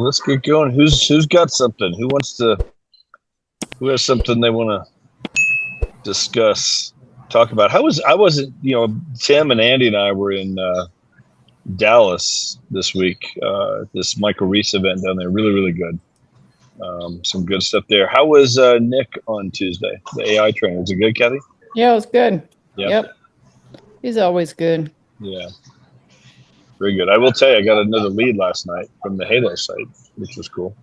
let's get going. Who's got something? Who has something they want to discuss, talk about? I wasn't, Tim and Andy and I were in Dallas this week. This Michael Reese event down there, really, really good. Some good stuff there. How was Nick on Tuesday? The AI trainer, was it good, Kathy? Yeah, it was good. Yep. He's always good. Yeah. Very good. I will tell you, I got another lead last night from the Halo site, which was cool.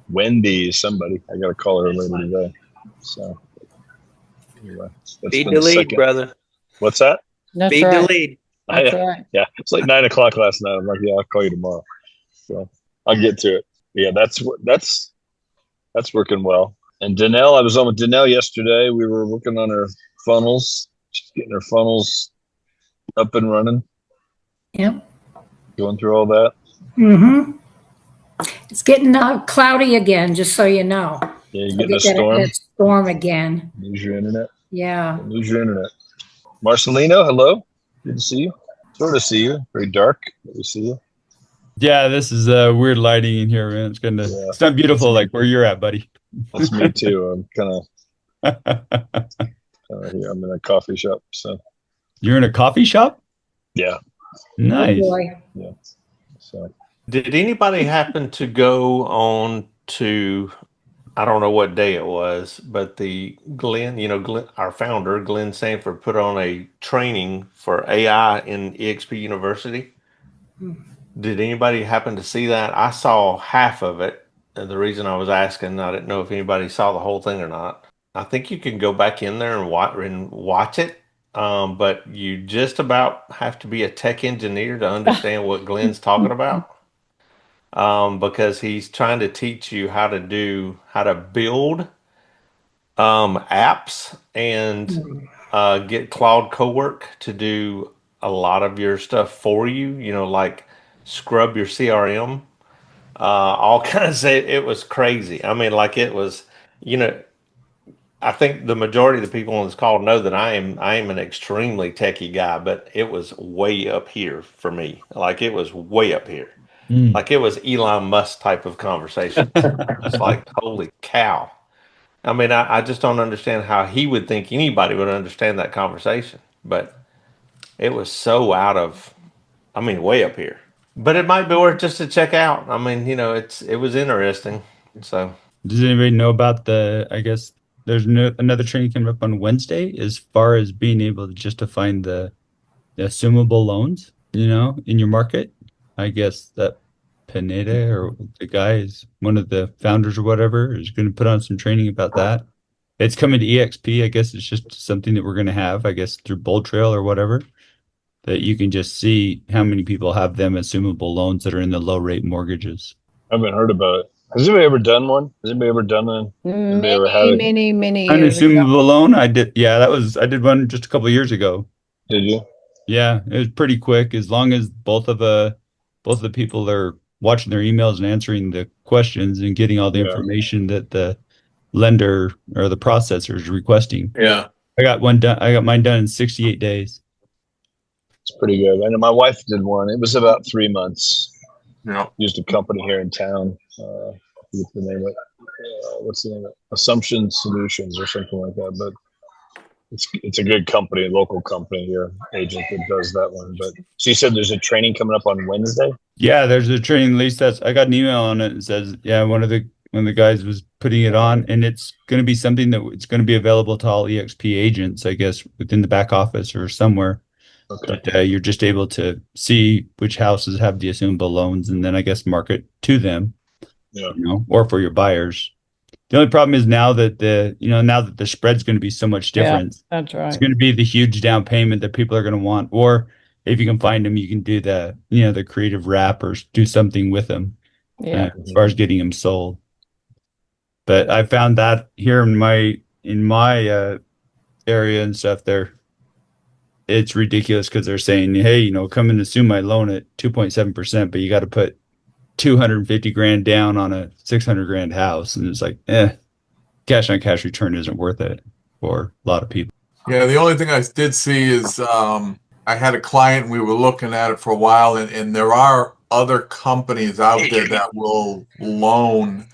Wendy, somebody. I got to call her later today. So, anyway. Feed the lead, brother. What's that? That's Feed right. the lead. That's right. Yeah, it's like 9 o'clock last night. I'm like, yeah, I'll call you tomorrow. So, I'll get to it. Yeah, that's working well. And Danelle, I was on with Danelle yesterday. We were working on her funnels. She's getting her funnels up and running. Yep. Going through all that. Mm-hmm. It's getting cloudy again, just so you know. Yeah, you're getting a storm. That storm again. Lose your internet. Yeah. Lose your internet. Marcelino, hello. Good to see you. Sort of see you. Very dark, but we see you. Yeah, this is weird lighting in here, man. It's not beautiful like where you're at, buddy. That's me too. I'm kind of here. I'm in a coffee shop. So you're in a coffee shop? Yeah. Nice. Oh boy. Yeah. So did anybody happen to go on to, I don't know what day it was, but the Glenn, our founder, Glenn Sanford, put on a training for AI in EXP University. Did anybody happen to see that? I saw half of it. And the reason I was asking, I didn't know if anybody saw the whole thing or not. I think you can go back in there and watch it. But you just about have to be a tech engineer to understand what Glenn's talking about. Because he's trying to teach you how to build apps and get Claude Cowork to do a lot of your stuff for you, like scrub your CRM, all kinds of, it was crazy. I mean, like it was, I think the majority of the people on this call know that I am an extremely techie guy, but it was way up here for me. Like it was way up here. Like it was Elon Musk type of conversation. It's like, holy cow. I mean, I just don't understand how he would think anybody would understand that conversation, but it was so way up here. But it might be worth just to check out. I mean, it was interesting. So, does anybody know about I guess there's another training coming up on Wednesday as far as being able to just to find the assumable loans, in your market. I guess that Pineda or the guy is one of the founders or whatever is going to put on some training about that. It's coming to EXP. I guess it's just something that we're going to have, I guess, through Bold Trail or whatever, that you can just see how many people have them assumable loans that are in the low rate mortgages. I haven't heard about it. Has anybody ever done one? Has anybody ever done that? Many An years assumable ago. loan? I did. Yeah, I did one just a couple of years ago. Did you? Yeah, it was pretty quick. As long as both of the people are watching their emails and answering the questions and getting all the information that the lender or the processor is requesting. yeah. I got one done. I got mine done in 68 days. It's pretty good. I know my wife did one. It was about 3 months. Yeah. Used a company here in town. What's the name of it? What's the name of it? Assumption Solutions or something like that. But it's a good company, a local company here, agent that does that one. But so you said there's a training coming up on Wednesday? Yeah, there's a training. At least I got an email on it. It says, one of the guys was putting it on, and it's going to be something that it's going to be available to all EXP agents, I guess, within the back office or somewhere. Okay. But you're just able to see which houses have the assumable loans, and then I guess market to them, or for your buyers. The only problem is now that the spread's going to be so much different. Yeah, that's right. It's going to be the huge down payment that people are going to want, or if you can find them, you can do the creative wrap or do something with them. Yeah. As far as getting them sold. But I found that here in my area and stuff there, it's ridiculous because they're saying, hey, come and assume my loan at 2.7%, but you got to put 250 grand down on a 600 grand house. And it's like, cash on cash return isn't worth it for a lot of people. Yeah. The only thing I did see is, I had a client and we were looking at it for a while, and there are other companies out there that will loan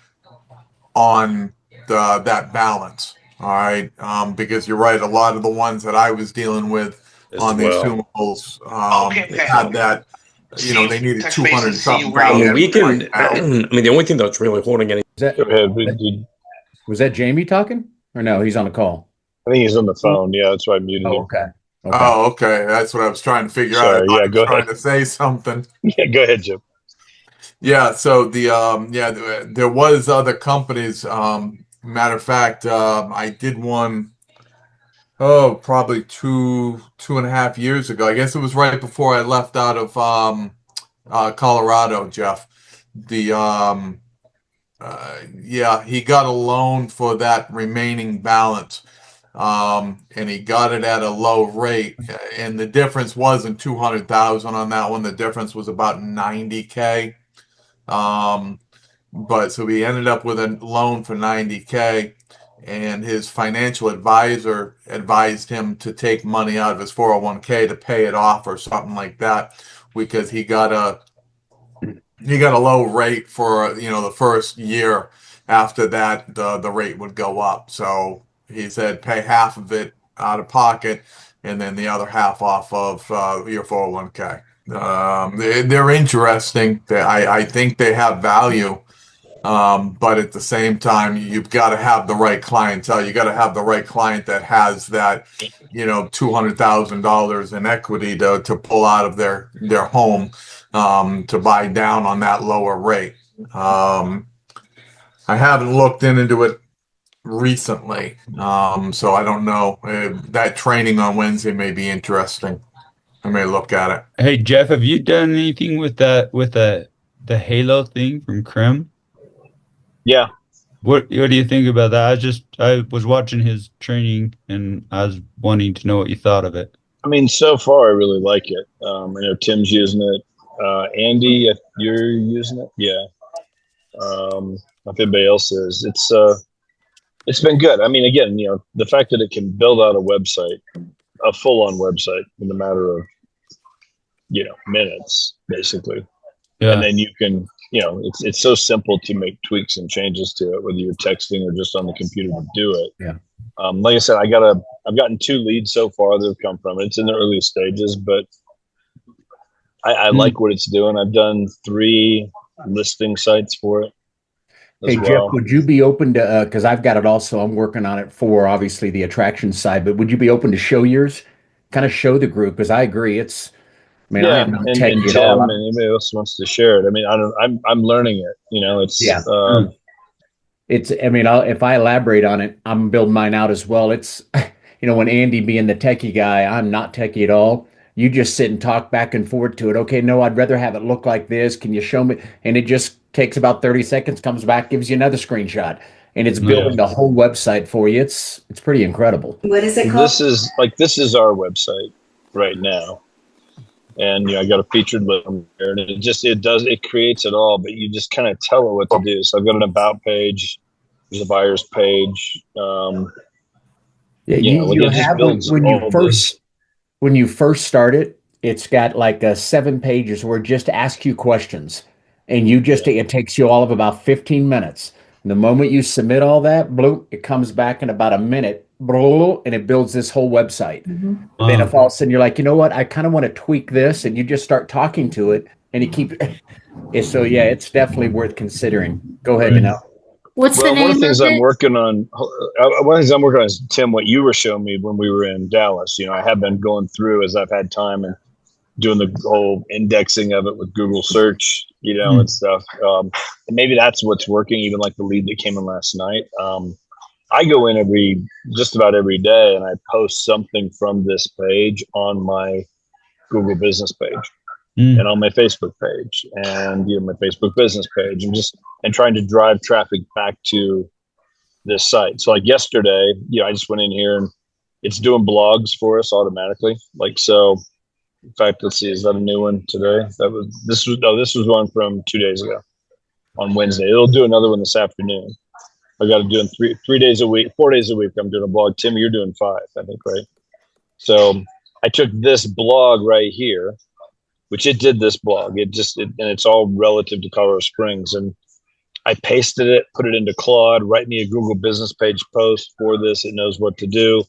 on that balance. All right. Because you're right. A lot of the ones that I was dealing with on the assumables had that, they needed 200 something thousand. We can, I mean, the only thing that's really holding any. Go ahead. Was that Jamie talking? Or no, he's on the call. I think he's on the phone. Yeah, that's why I muted him. Okay. Oh, okay. That's what I was trying to figure out. I was trying to say something. Yeah, go ahead, Jim. Yeah, so there was other companies. Matter of fact, I did one, probably 2.5 years ago. I guess it was right before I left out of Colorado, Jeff. He got a loan for that remaining balance. And he got it at a low rate, and the difference wasn't 200,000 on that one. The difference was about 90K. But so he ended up with a loan for 90K, and his financial advisor advised him to take money out of his 401k to pay it off or something like that, because he got a low rate for the first year. After that, the rate would go up. So he said pay half of it out of pocket and then the other half off of your 401k. They're interesting. I think they have value. But at the same time, you've got to have the right clientele. You got to have the right client that has that, $200,000 in equity to pull out of their home to buy down on that lower rate. I haven't looked into it recently, so I don't know. That training on Wednesday may be interesting. I may look at it. Hey Jeff, have you done anything with the Halo thing from Krim? Yeah. What do you think about that? I was watching his training and I was wanting to know what you thought of it. I mean, so far I really like it. I know Tim's using it. Andy, if you're using it, yeah. If anybody else is, it's been good. I mean, again, the fact that it can build out a full-on website in a matter of minutes, basically. Yeah. And then you can, it's so simple to make tweaks and changes to it, whether you're texting or just on the computer to do it. Yeah. Like I said, I've gotten 2 leads so far that have come from it. It's in the early stages, but I like what it's doing. I've done 3 listing sites for it. Hey, Jeff, would you be open to, because I've got it also, I'm working on it for obviously the attraction side, but would you be open to show yours? Kind of show the group, because I agree. I am not techie at all. And anybody else wants to share it. I mean, I'm learning it. If I elaborate on it, I'm building mine out as well. It's, when Andy being the techie guy, I'm not techie at all. You just sit and talk back and forth to it. Okay, no, I'd rather have it look like this. Can you show me? And it just takes about 30 seconds, comes back, gives you another screenshot. And it's building the whole website for you. It's pretty incredible. What is it called? This is our website right now. And I got a featured list there, and it creates it all, but you just kind of tell it what to do. So I've got an about page, there's a buyer's page. When you first start it, it's got like 7 pages where it just asks you questions, and it takes you all of about 15 minutes. And the moment you submit all that, bloop, it comes back in about a minute, bloop, and it builds this whole website. Mm-hmm. Then if all of a sudden you're like, you know what, I kind of want to tweak this, and you just start talking to it, and you keep it. So yeah, it's definitely worth considering. Go ahead, What's the name one of the things of I'm it? working on, is, Tim, what you were showing me when we were in Dallas. I have been going through as I've had time and doing the whole indexing of it with Google search, and stuff. And maybe that's what's working, even like the lead that came in last night. I go in just about every day and I post something from this page on my Google business page and on my Facebook page and my Facebook business page, and trying to drive traffic back to this site. So like yesterday, I just went in here and it's doing blogs for us automatically. In fact, let's see, is that a new one today? This was one from 2 days ago on Wednesday. It'll do another one this afternoon. I got to do it 3 days a week, 4 days a week. I'm doing a blog. Tim, you're doing 5, I think, right? So I took this blog right here which it did this blog. And it's all relative to Colorado Springs. And I pasted it, put it into Claude, write me a Google business page post for this. It knows what to do.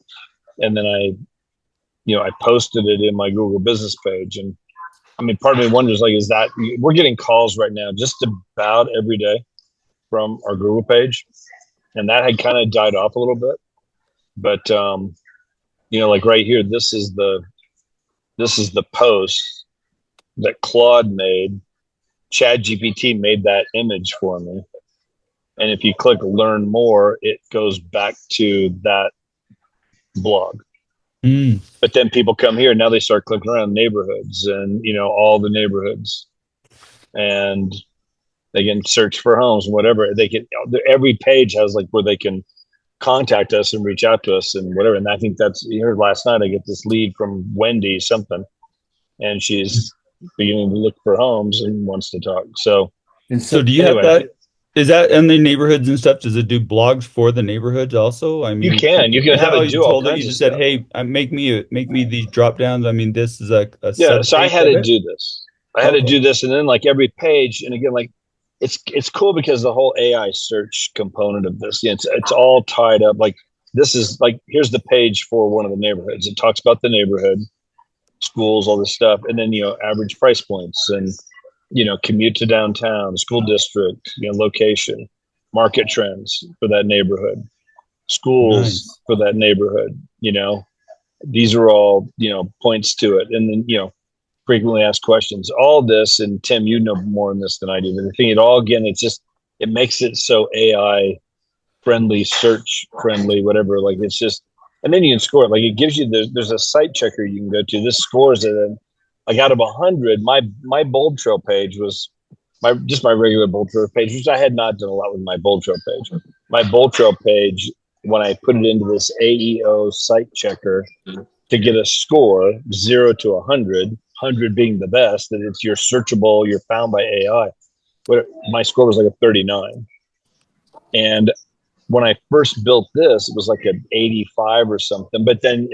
And then I posted it in my Google business page. And I mean, part of me wonders, like, is that we're getting calls right now just about every day from our Google page. And that had kind of died off a little bit. But, like right here, this is the post that Claude made. ChatGPT made that image for me. And if you click learn more, it goes back to that blog. But then people come here, now they start clicking around neighborhoods and, all the neighborhoods. And they can search for homes and whatever. They can, every page has like where they can contact us and reach out to us and whatever. And I think you heard last night, I get this lead from Wendy something, and she's beginning to look for homes and wants to talk. So do you have that? Is that in the neighborhoods and stuff? Does it do blogs for the neighborhoods also? I mean, you can have it do all kinds you of just stuff. said, "Hey, make me these drop downs." I mean, this is a so I had to do this. To do this, and then like every page, and again, like it's cool because the whole AI search component of this, it's all tied up. Like this is like, here's the page for one of the neighborhoods. It talks about the neighborhood, schools, all this stuff, and then average price points and commute to downtown, school district, location, market trends for that neighborhood, schools for that neighborhood. These are all points to it, and then frequently asked questions. All this, and Tim, you know more on this than I do. But the thing, it makes it so AI friendly, search friendly, whatever. Like it's just, and then you can score it. Like it gives you there's a site checker you can go to. This scores it. And like out of 100, my Bold Trail page was my regular Bold Trail page, which I had not done a lot with my Bold Trail page. My Bold Trail page, when I put it into this AEO site checker to get a score 0 to 100, 100 being the best, that it's you're searchable, you're found by AI. My score was like a 39. And when I first built this, it was like an 85 or something. But then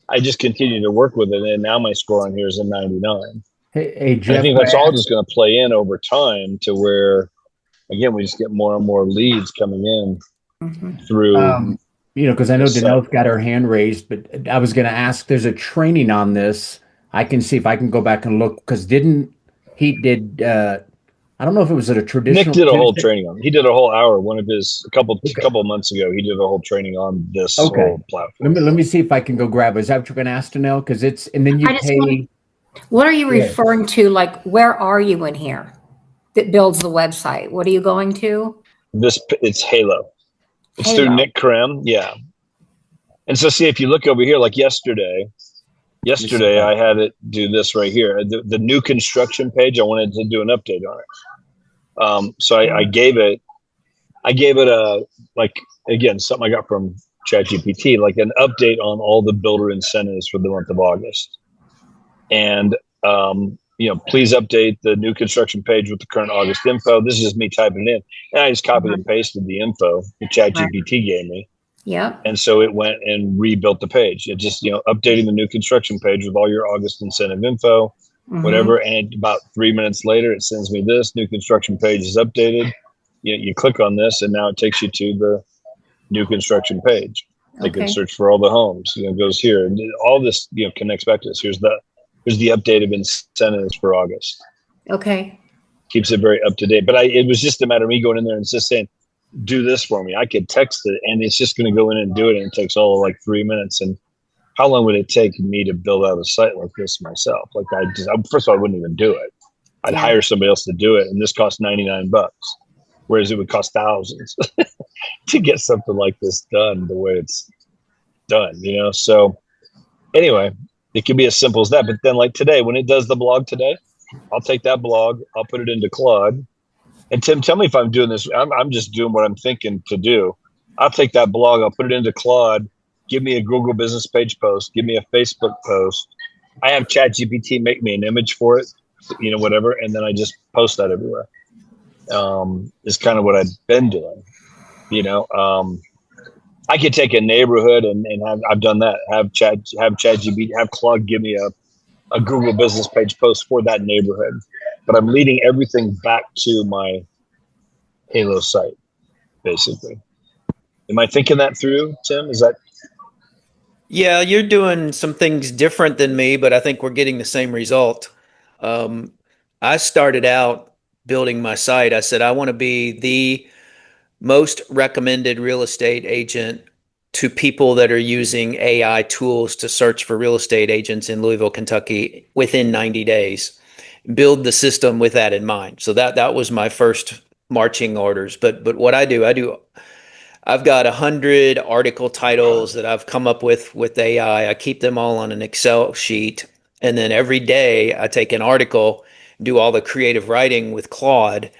I just continued to work with it, and now my score on here is a 99. Hey Jeff, I think that's all just going to play in over time to where, again, we just get more and more leads coming in through. Because I know Danelle's got her hand raised, but I was going to ask. There's a training on this. I can see if I can go back and look, because I don't know if it was at a traditional. Nick did a whole training on it. He did a whole hour. One of his a couple months ago, he did a whole training on this whole platform. Let me see if I can go grab it. Is that what you're going to ask, Danelle? Because and then you pay. What are you referring to? Like, where are you in here that builds the website? What are you going to? It's Halo. It's through Nick Krem. Yeah. And so see, if you look over here, like yesterday I had it do this right here. The new construction page, I wanted to do an update on it. So I gave it a, like, again, something I got from ChatGPT, like an update on all the builder incentives for the month of August. And, please update the new construction page with the current August info. This is just me typing it in. And I just copied and pasted the info that ChatGPT gave me. Yeah. And so it went and rebuilt the page. It just, updating the new construction page with all your August incentive info, whatever. And about 3 minutes later, it sends me this new construction page is updated. You click on this, and now it takes you to the new construction page. They can search for all the homes. Goes here, and all this connects back to this. Here's the update of incentives for August. Okay. Keeps it very up to date. But it was just a matter of me going in there and just saying, do this for me. I could text it, and it's just going to go in and do it. And it takes all of like 3 minutes. And how long would it take me to build out a site like this myself? Like first of all, I wouldn't even do it. I'd hire somebody else to do it. And this costs $99, whereas it would cost thousands to get something like this done the way it's done, So anyway, it can be as simple as that. But then like today, when it does the blog today, I'll take that blog, I'll put it into Claude. And Tim, tell me if I'm doing this. I'm just doing what I'm thinking to do. I'll take that blog, I'll put it into Claude, give me a Google business page post, give me a Facebook post. I have ChatGPT make me an image for it, whatever. And then I just post that everywhere. Is kind of what I've been doing, I could take a neighborhood and I've done that. Have ChatGPT, have Claude give me a Google business page post for that neighborhood, but I'm leading everything back to my Halo site, basically. Am I thinking that through, Tim? Is that? Yeah, you're doing some things different than me, but I think we're getting the same result. Um, I started out building my site. I said, I want to be the most recommended real estate agent to people that are using AI tools to search for real estate agents in Louisville, Kentucky within 90 days. Build the system with that in mind. So that was my first marching orders. But what I do, I've got 100 article titles that I've come up with AI. I keep them all on an Excel sheet. And then every day I take an article, do all the creative writing with Claude,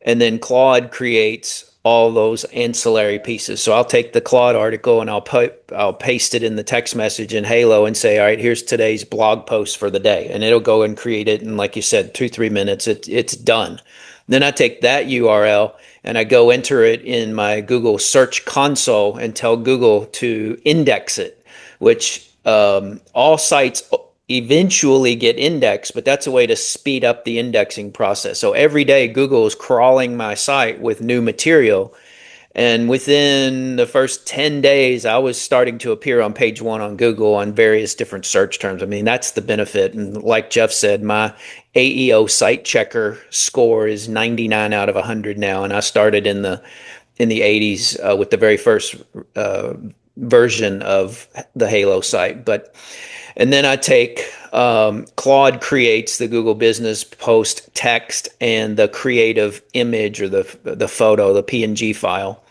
and then Claude creates all those ancillary pieces. So I'll take the Claude article and I'll paste it in the text message in Halo and say, all right, here's today's blog post for the day, and it'll go and create it. And like you said, 2-3 minutes, it's done. Then I take that URL and I go enter it in my Google Search Console and tell Google to index it, which all sites eventually get indexed, but that's a way to speed up the indexing process. So every day Google is crawling my site with new material. And within the first 10 days, I was starting to appear on page one on Google on various different search terms. I mean, that's the benefit. And like Jeff said, my AEO site checker score is 99 out of 100 now. And I started in the 80s with the very first version of the Halo site. And then I take Claude creates the Google Business Post text and the creative image or the photo, the PNG file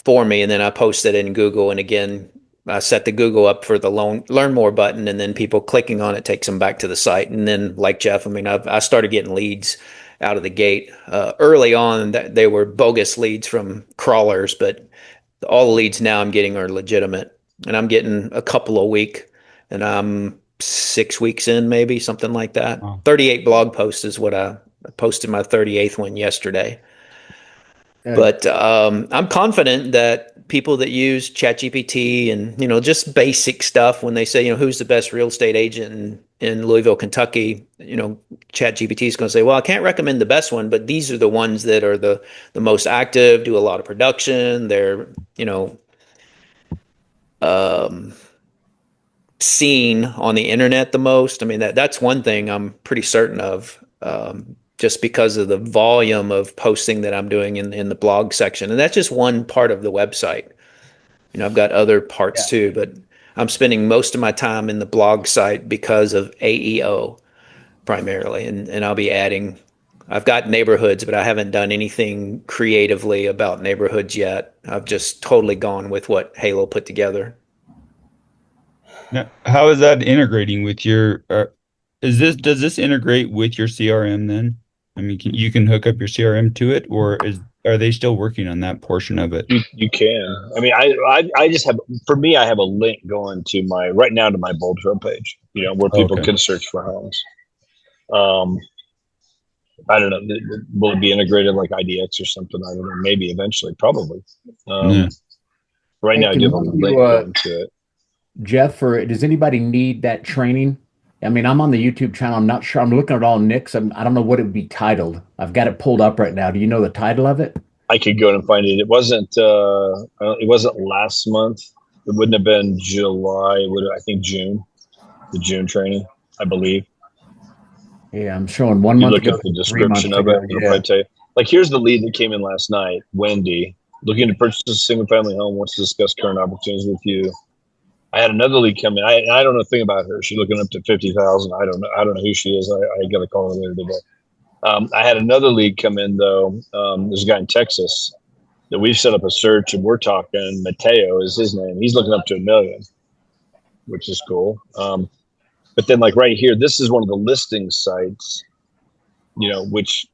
for me, and then I post it in Google. And again, I set the Google up for the learn more button, and then people clicking on it takes them back to the site. And then, like Jeff, I mean, I started getting leads out of the gate early on. That they were bogus leads from crawlers, but all the leads now I'm getting are legitimate, and I'm getting a couple a week, and I'm 6 weeks in, maybe something like that. Wow. 38 blog posts is what I posted my 38th one yesterday. But I'm confident that people that use ChatGPT and, just basic stuff, when they say, who's the best real estate agent in Louisville, Kentucky, ChatGPT is going to say, well, I can't recommend the best one, but these are the ones that are the most active, do a lot of production. They're, seen on the internet the most. I mean, that's one thing I'm pretty certain of. Just because of the volume of posting that I'm doing in the blog section. And that's just one part of the website. I've got other parts too, but I'm spending most of my time in the blog site because of AEO primarily. And I'll be adding, I've got neighborhoods, but I haven't done anything creatively about neighborhoods yet. I've just totally gone with what Halo put together. Now, how is that integrating with your, does this integrate with your CRM then? I mean, you can hook up your CRM to it, or are they still working on that portion of it? You can. I mean, I just have, for me, I have a link going to right now to my Bold Trail page, where people can search for homes. I don't know. Will it be integrated like IDX or something? I don't know. Maybe eventually, probably. Right now, I do have a link going to it. Jeff, or does anybody need that training? I mean, I'm on the YouTube channel. I'm not sure. I'm looking at all Nick's. I don't know what it would be titled. I've got it pulled up right now. Do you know the title of it? I could go and find it. It wasn't last month. It wouldn't have been July. I think June, the June training, I believe. Yeah, I'm showing 1 month ago. Look at the description of it. It'll probably tell you. Like, here's the lead that came in last night. Wendy, looking to purchase a single family home, wants to discuss current opportunities with you. I had another lead come in. I don't know a thing about her. She's looking up to 50,000. I don't know who she is. I got to call her later today. I had another lead come in though. There's a guy in Texas that we've set up a search, and we're talking. Mateo is his name. He's looking up to 1 million, which is cool. But then, like right here, this is one of the listing sites, which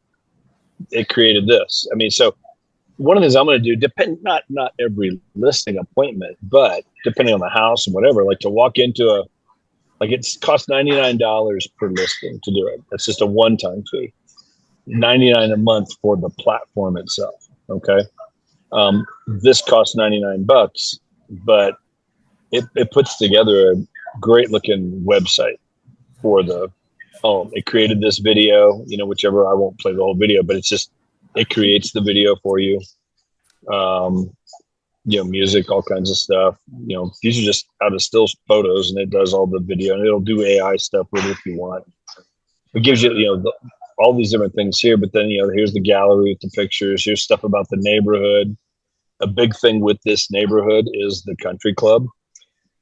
it created this. I mean, so one of the things I'm going to do, not every listing appointment, but depending on the house and whatever, like to walk into it costs $99 per listing to do it. That's just a one-time fee. $99 a month for the platform itself. Okay. This costs $99, but it puts together a great looking website. for the home. It created this video, whichever. I won't play the whole video, but it creates the video for you. Um, music, all kinds of stuff. These are just out of still photos, and it does all the video, and it'll do AI stuff with it if you want. It gives you, all these different things here, but then, here's the gallery with the pictures. Here's stuff about the neighborhood. A big thing with this neighborhood is the country club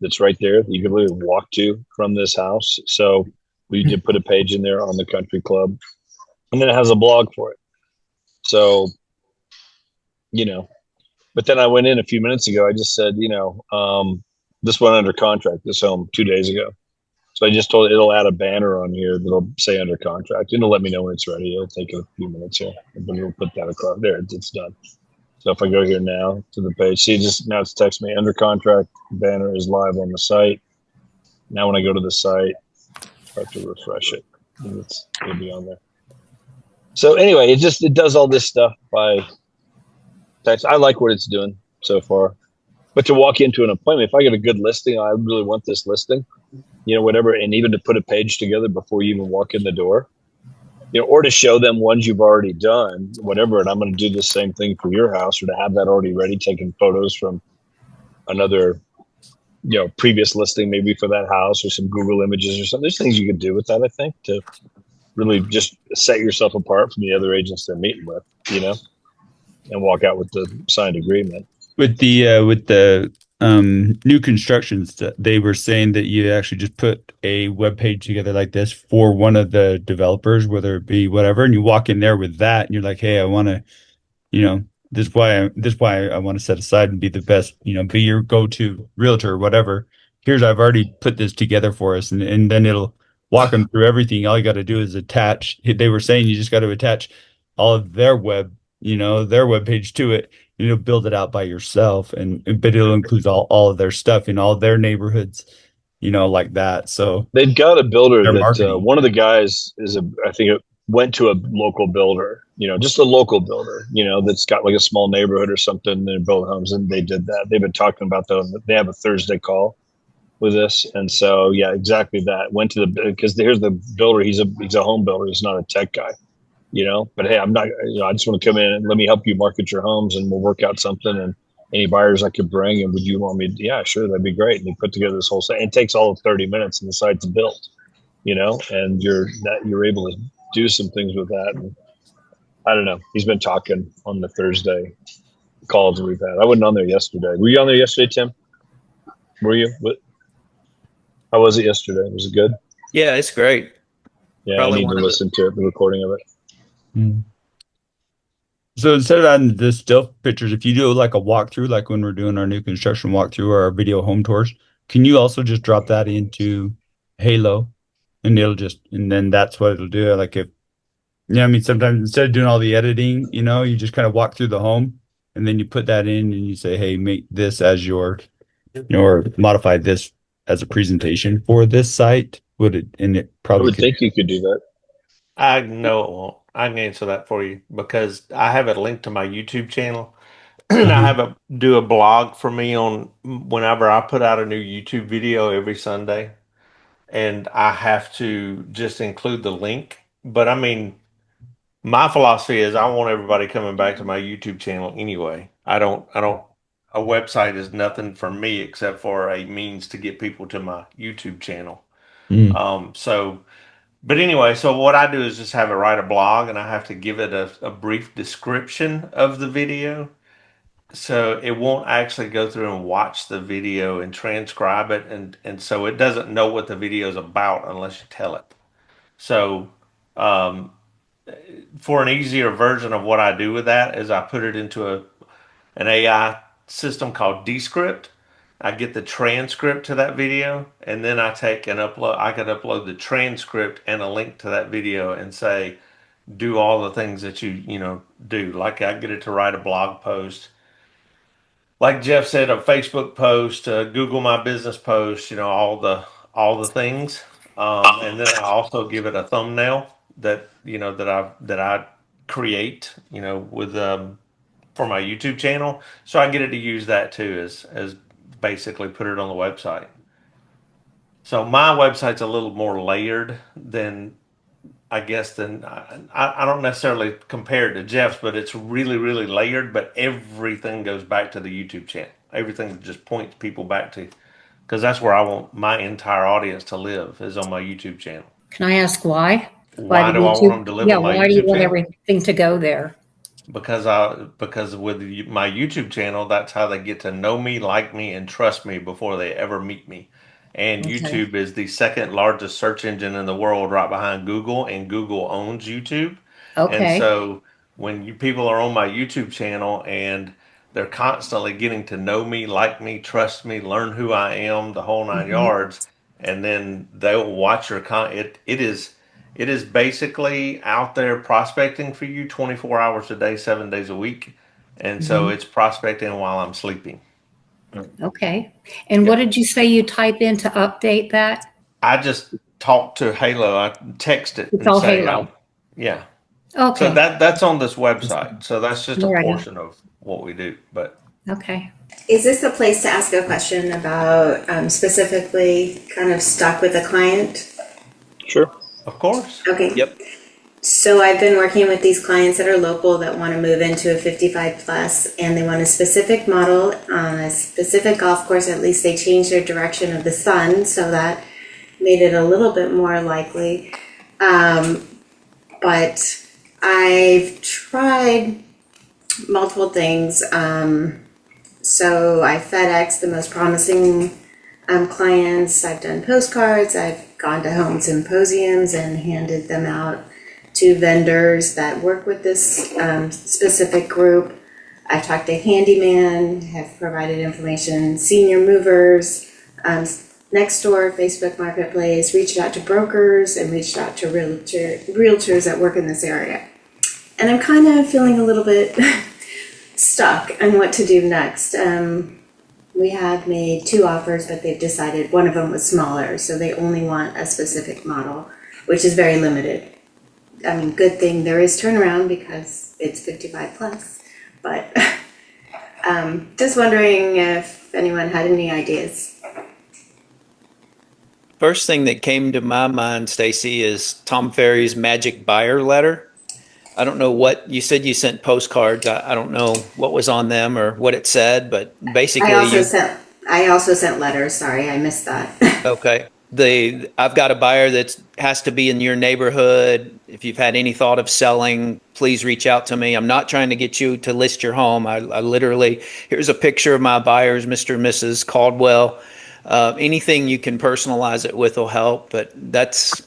that's right there that you can really walk to from this house. So we did put a page in there on the country club, and then it has a blog for it. So, but then I went in a few minutes ago. I just said, this went under contract, this home 2 days ago. So I just told it it'll add a banner on here that'll say under contract. It'll let me know when it's ready. It'll take a few minutes here, and then we'll put that across there. It's done. So if I go here now to the page, see, now it's text me under contract. Banner is live on the site. Now when I go to the site, I have to refresh it. It'll be on there. So anyway, it does all this stuff by text. I like what it's doing so far. But to walk into an appointment, if I get a good listing, I really want this listing, whatever, and even to put a page together before you even walk in the door, or to show them ones you've already done, whatever. And I'm going to do the same thing for your house, or to have that already ready, taking photos from another, previous listing, maybe for that house, or some Google images or something. There's things you could do with that, I think, to really just set yourself apart from the other agents they're meeting with, and walk out with the signed agreement. With the new constructions, they were saying that you actually just put a web page together like this for one of the developers, whether it be whatever, and you walk in there with that, and you're like, hey, I want to, this is why I want to set aside and be the best, be your go-to realtor or whatever. I've already put this together for us, and then it'll walk them through everything. All you got to do is attach. They were saying you just got to attach all of their their web page to it. Build it out by yourself, but it'll include all of their stuff in all their neighborhoods, like that. So they've got a builder that one of the guys I think it went to a local builder, just a local builder, that's got like a small neighborhood or something, and they build homes, and they did that. They've been talking about they have a Thursday call with this, and so yeah, exactly that. Went to because here's the builder. He's a home builder. He's not a tech guy. But hey, I'm not, I just want to come in and let me help you market your homes, and we'll work out something, and any buyers I could bring. And would you want me to, yeah, sure. That'd be great. And they put together this whole site. It takes all of 30 minutes and the site's built, and you're able to do some things with that. And I don't know. He's been talking on the Thursday calls we've had. I wasn't on there yesterday. Were you on there yesterday, Tim? Were you? How was it yesterday? Was it good? Yeah, it's great. Yeah, Probably I need to listen to the recording of it. So instead of adding the still pictures, if you do like a walkthrough, like when we're doing our new construction walkthrough or our video home tours, can you also just drop that into Halo, and and then that's what it'll do? Like I mean, sometimes instead of doing all the editing, you just kind of walk through the home, and then you put that in, and you say, hey, make this as your, or modify this as a presentation for this site. And it I probably would think you could do that. I know it won't. I can answer that for you because I have it linked to my YouTube channel. And I have do a blog for me on whenever I put out a new YouTube video every Sunday, and I have to just include the link. But I mean, my philosophy is I want everybody coming back to my YouTube channel anyway. A website is nothing for me except for a means to get people to my YouTube channel. But anyway, so what I do is just have it write a blog, and I have to give it a brief description of the video. So it won't actually go through and watch the video and transcribe it, and so it doesn't know what the video is about unless you tell it. So um, for an easier version of what I do with that is I put it into an AI system called Descript. I get the transcript to that video, and then I take and upload. I can upload the transcript and a link to that video, and say, do all the things that you do. Like I get it to write a blog post, like Jeff said, a Facebook post, Google My Business post. All the things, and then I also give it a thumbnail that I create. With for my YouTube channel, so I get it to use that too as basically put it on the website. So my website's a little more layered than I guess than I don't necessarily compare it to Jeff's, but it's really, really layered. But everything goes back to the YouTube channel. Everything just points people back to, because that's where I want my entire audience to live, is on my YouTube channel. Can I ask why? Why do I want them to live Yeah, on my why do you YouTube want channel? everything to go there? Because with my YouTube channel, that's how they get to know me, like me, and trust me before they ever meet me. And Okay. YouTube is the second largest search engine in the world, right behind Google, and Google owns YouTube. And Okay. so when people are on my YouTube channel and they're constantly getting to know me, like me, trust me, learn who I am, the whole 9 Mhm. yards, and then they'll watch your content. It is basically out there prospecting for you 24 hours a day, 7 days a week. And so Mhm. it's prospecting while I'm sleeping. Okay. And what Yeah. did you say you type in to update that? I just talk to Halo. I text it It's and all say, Halo. yeah. So Okay. that's on this website. So that's just a Alrighty. portion of what we do. But Okay. Is this a place to ask a question about specifically kind of stuck with a client? Sure. of course. Okay. Yep. So I've been working with these clients that are local that want to move into a 55 plus, and they want a specific model on a specific golf course. At least they changed their direction of the sun, so that made it a little bit more likely. But I've tried multiple things. So I FedEx the most promising clients. I've done postcards. I've gone to home symposiums and handed them out to vendors that work with this specific group. I've talked to handyman, have provided information, senior movers, next door, Facebook Marketplace, reached out to brokers and reached out to realtors that work in this area. And I'm kind of feeling a little bit stuck on what to do next. We have made 2 offers, but they've decided one of them was smaller, so they only want a specific model, which is very limited. I mean, good thing there is turnaround because it's 55 plus, but just wondering if anyone had any ideas. First thing that came to my mind, Stacy, is Tom Ferry's magic buyer letter. I don't know what you said. You sent postcards. I don't know what was on them or what it said, but basically, I also sent letters. Sorry, I missed that. okay. I've got a buyer that has to be in your neighborhood. If you've had any thought of selling, please reach out to me. I'm not trying to get you to list your home. I literally, here's a picture of my buyers, Mr. and Mrs. Caldwell. Anything you can personalize it with will help, but that's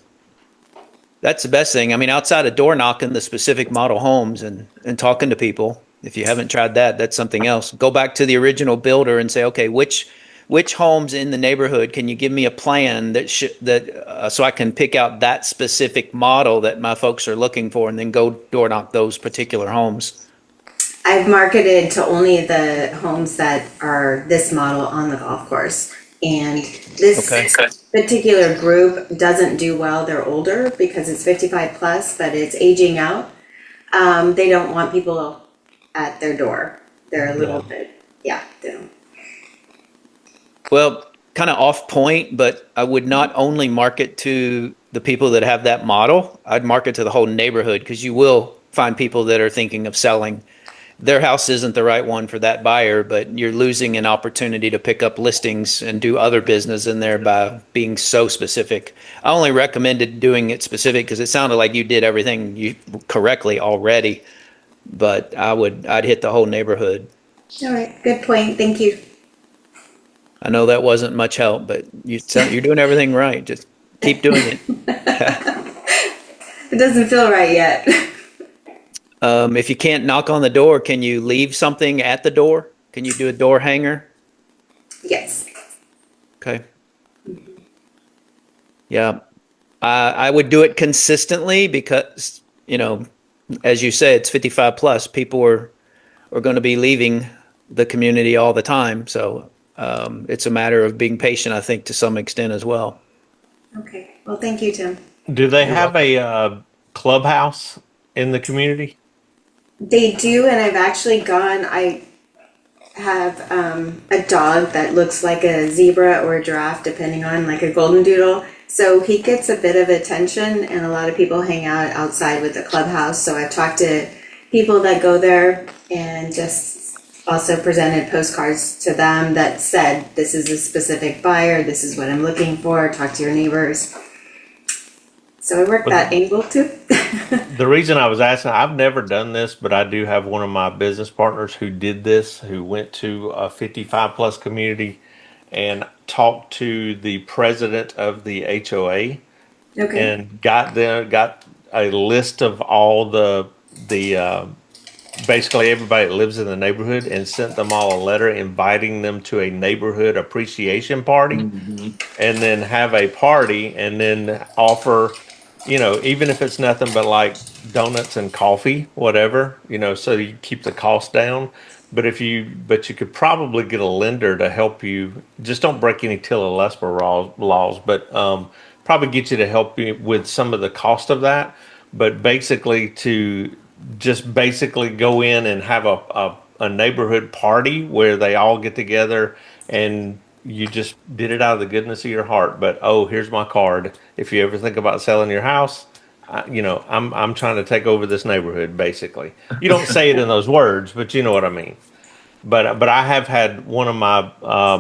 the best thing. I mean, outside of door knocking the specific model homes and talking to people, if you haven't tried that, that's something else. Go back to the original builder and say, okay, which homes in the neighborhood can you give me a plan so I can pick out that specific model that my folks are looking for, and then go door knock those particular homes. I've marketed to only the homes that are this model on the golf course. And this particular group doesn't do well. They're older because it's 55 plus, but it's aging out. They don't want people at their door. They're a little bit, they don't. Well, kind of off point, but I would not only market to the people that have that model. I'd market to the whole neighborhood, because you will find people that are thinking of selling. Their house isn't the right one for that buyer, but you're losing an opportunity to pick up listings and do other business in there by being so specific. I only recommended doing it specific because it sounded like you did everything correctly already, but I'd hit the whole neighborhood. All right, good point. Thank you. I know that wasn't much help, but you're doing everything right. Just keep doing it. It doesn't feel right yet. If you can't knock on the door, can you leave something at the door? Can you do a door hanger? Yes. Okay. Yeah. I would do it consistently because, as you say, it's 55 plus. People are going to be leaving the community all the time. So it's a matter of being patient, I think, to some extent as well. Okay. Well, thank you, Tim. Do they have a clubhouse in the community? They do, and I've actually gone. I have a dog that looks like a zebra or a giraffe, depending on, like a golden doodle. So he gets a bit of attention, and a lot of people hang out outside with the clubhouse. So I've talked to people that go there and just also presented postcards to them that said, this is a specific buyer, this is what I'm looking for, talk to your neighbors. So I work that angle too. The reason I was asking, I've never done this, but I do have one of my business partners who did this, who went to a 55 plus community and talked to the president of the HOA Okay. and got a list of all the basically everybody that lives in the neighborhood and sent them all a letter inviting them to a neighborhood appreciation party, and then have a party and then offer, even if it's nothing but like donuts and coffee, whatever, so you keep the cost down. But you could probably get a lender to help you. Just don't break any Tilla Lesper laws, but probably get you to help you with some of the cost of that. But basically to just basically go in and have a neighborhood party where they all get together and you just did it out of the goodness of your heart. But oh, here's my card. If you ever think about selling your house, I'm trying to take over this neighborhood. Basically, you don't say it in those words, but you know what I mean. But I have had one of my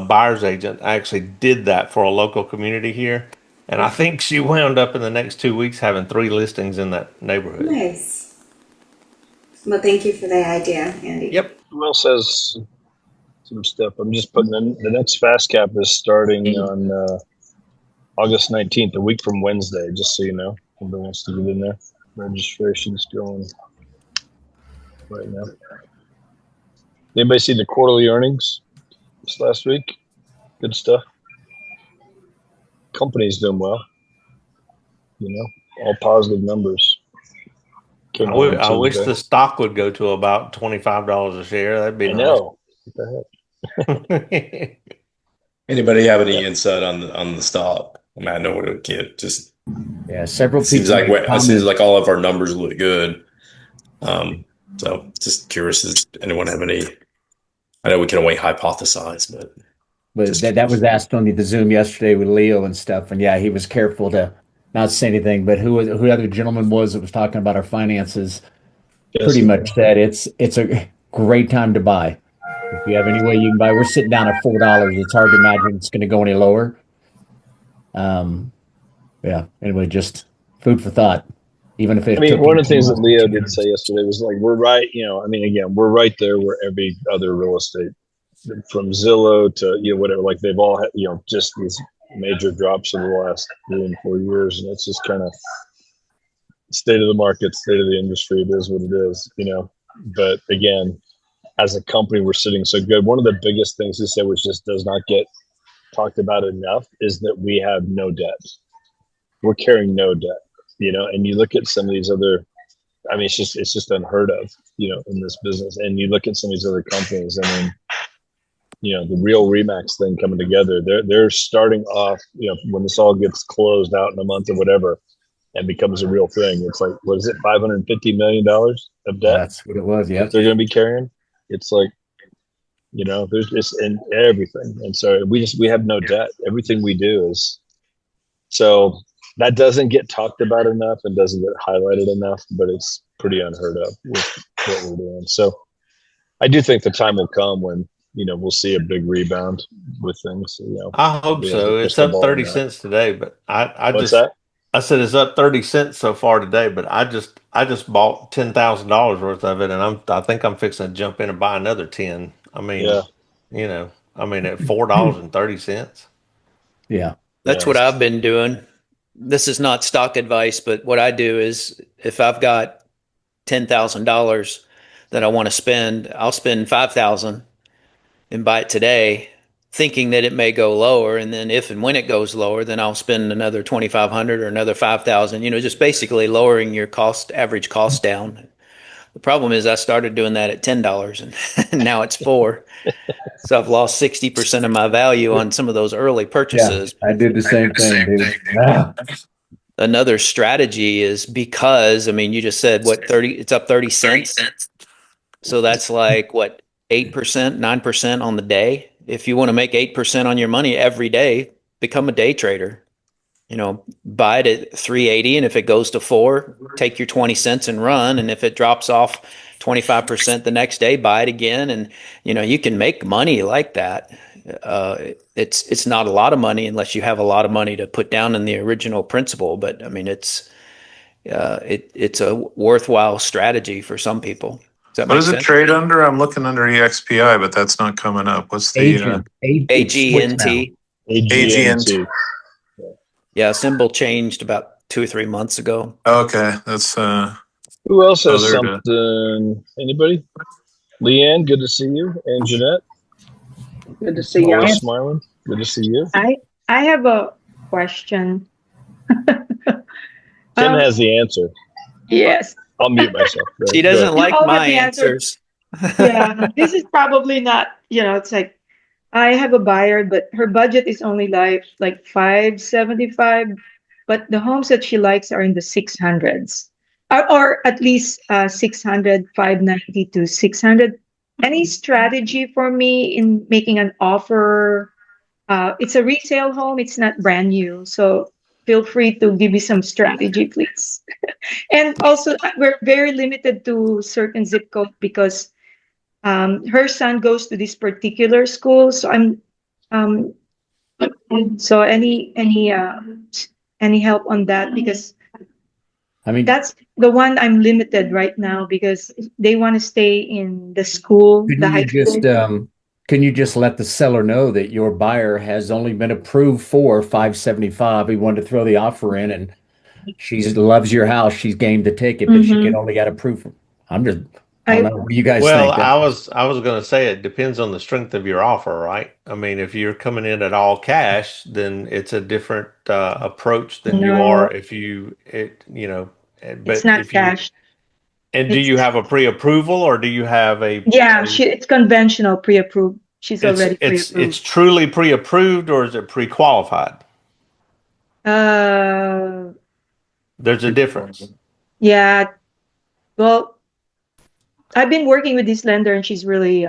buyer's agent actually did that for a local community here, and I think she wound up in the next 2 weeks having 3 listings in that neighborhood. Nice. Well, thank you for the idea, Andy. Yep. Who else has some stuff? I'm just putting in the next fast cap is starting on August 19th, a week from Wednesday, just so you know. Everybody wants to get in there. Registration's going right now. Anybody see the quarterly earnings this last week? Good stuff. Company's doing well. All positive numbers. I wish the stock would go to about $25 a share. That'd be I nice. know. What the heck? Anybody have any insight on the stock? I mean, I know what it would get. Just several people. It seems like all of our numbers look good. So just curious, does anyone have any? I know we can only hypothesize, but that was asked on the Zoom yesterday with Leo and stuff, and yeah, he was careful to not say anything. But who the other gentleman was that was talking about our finances? Yes, pretty much said it's a great time to buy. If you have any way you can buy, we're sitting down at $4. It's hard to imagine it's going to go any lower. Yeah. Anyway, just food for thought. Even if it. One of the things that Leo did say yesterday was like, we're right. Again, we're right there where every other real estate, from Zillow to whatever. Like they've all had just these major drops over the last 3 and 4 years, and it's just kind of state of the market, state of the industry. It is what it is, But again, as a company, we're sitting so good. One of the biggest things he said, which just does not get talked about enough, is that we have no debt. We're carrying no debt, and you look at some of these other, it's just unheard of, in this business. And you look at some of these other companies, the real Remax thing coming together, they're starting off, when this all gets closed out in a month or whatever, and becomes a real thing. It's like, what is it, $550 million of debt? That's what it was, yeah. They're going to be carrying. It's like, there's just in everything. And so we have no debt. Everything we do is, so that doesn't get talked about enough and doesn't get highlighted enough, but it's pretty unheard of with what we're doing. So I do think the time will come when, we'll see a big rebound with things. I hope so. It's up 30 cents today, but I said it's up 30 cents so far today, but I just bought $10,000 worth of it, and I think I'm fixing to jump in and buy another 10. At $4.30. Yeah. That's what I've been doing. This is not stock advice, but what I do is if I've got $10,000 that I want to spend, I'll spend $5,000 and buy it today, thinking that it may go lower, and then if and when it goes lower, then I'll spend another $2,500 or another $5,000. Just basically lowering your average cost down. The problem is I started doing that at $10 and now it's $4. So I've lost 60% of my value on some of those early purchases. Yeah, I did the same thing, dude. Another strategy is because, you just said it's up 30 cents. So that's like what, 8%, 9% on the day. If you want to make 8% on your money every day, become a day trader. Buy it at 380, and if it goes to 4, take your 20 cents and run. And if it drops off 25% the next day, buy it again. And you can make money like that. It's not a lot of money unless you have a lot of money to put down in the original principal. But I mean, it's a worthwhile strategy for some people. Does that What make does it sense? trade under? I'm looking under EXPI, but that's not coming up. What's the Agent. It's switched now. AGNT. AGNT? Yeah, symbol changed about 2 or 3 months ago. Okay, that's Who else has there it is. something? Anybody? Leanne, good to see you. And Jeanette, Good to see you. always smiling. Good to see you. I have a question. Tim has the answer. Yes. I'll mute myself. She doesn't like my answers. Yeah, this is probably not, it's like I have a buyer, but her budget is only like 575, but the homes that she likes are in the 600s, or at least 600, 590 to 600. Any strategy for me in making an offer? It's a resale home. It's not brand new. So feel free to give me some strategy, please. And also, we're very limited to certain zip code because her son goes to this particular school. So so any help on that? Because I mean, that's the one I'm limited right now because they want to stay in the school, the high school. Can you just let the seller know that your buyer has only been approved for 575? We wanted to throw the offer in, and she loves your house. She's game the ticket, but she can only get approved. I don't know. What do you guys Well, think? I was going to say it depends on the strength of your offer, right? I mean, if you're coming in at all cash, then it's a different approach than you are if it's But not if you cash. and do you have a pre-approval or do you have a? Yeah, it's conventional pre-approved. She's already pre-approved. It's truly pre-approved or is it pre-qualified? Uh, There's a difference. yeah. Well, I've been working with this lender and she's really,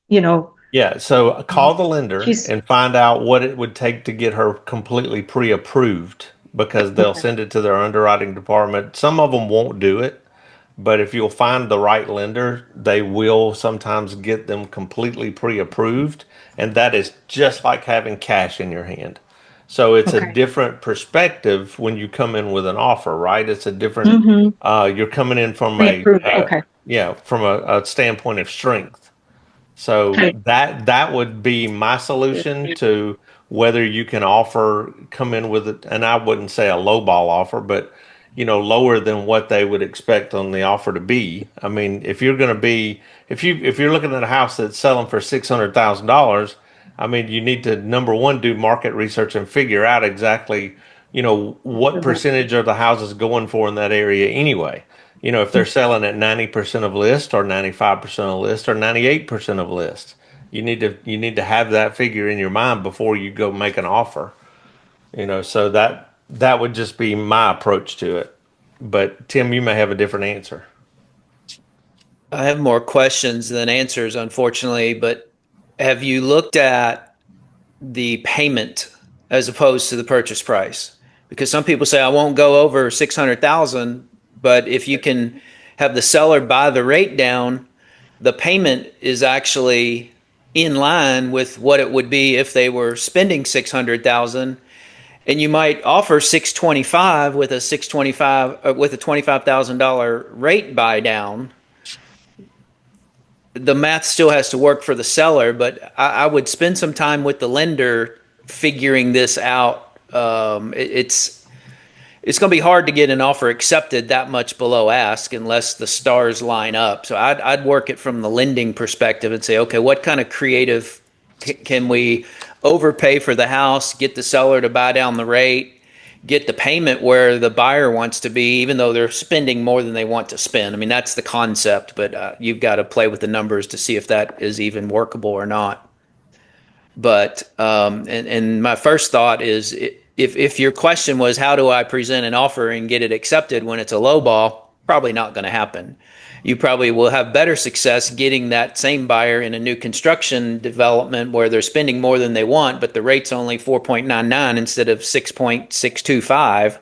Yeah, so call the lender and find out what it would take to get her completely pre-approved because they'll send it to their underwriting department. Some of them won't do it, but if you'll find the right lender, they will sometimes get them completely pre-approved, and that is just like having cash in your hand. So it's a different perspective when you come in with an offer, right? It's a different, you're coming in from from a standpoint of strength. So that would be my solution to whether you can come in with it, and I wouldn't say a low ball offer, but lower than what they would expect on the offer to be. I mean, if you're looking at a house that's selling for $600,000, I mean, you need to, number one, do market research and figure out exactly, what percentage of the houses going for in that area anyway. If they're selling at 90% of list or 95% of list or 98% of list, you need to have that figure in your mind before you go make an offer. So that would just be my approach to it. But Tim, you may have a different answer. I have more questions than answers, unfortunately, but have you looked at the payment as opposed to the purchase price? Because some people say I won't go over 600,000, but if you can have the seller buy the rate down, the payment is actually in line with what it would be if they were spending 600,000, and you might offer 625 with a $25,000 rate buy down. The math still has to work for the seller, but I would spend some time with the lender figuring this out. It's going to be hard to get an offer accepted that much below ask unless the stars line up. So I'd work it from the lending perspective and say, okay, what kind of creative can we overpay for the house, get the seller to buy down the rate, get the payment where the buyer wants to be, even though they're spending more than they want to spend. I mean, that's the concept, but you've got to play with the numbers to see if that is even workable or not. But and my first thought is, if your question was how do I present an offer and get it accepted when it's a low ball, probably not going to happen. You probably will have better success getting that same buyer in a new construction development where they're spending more than they want, but the rate's only 4.99 instead of 6.625,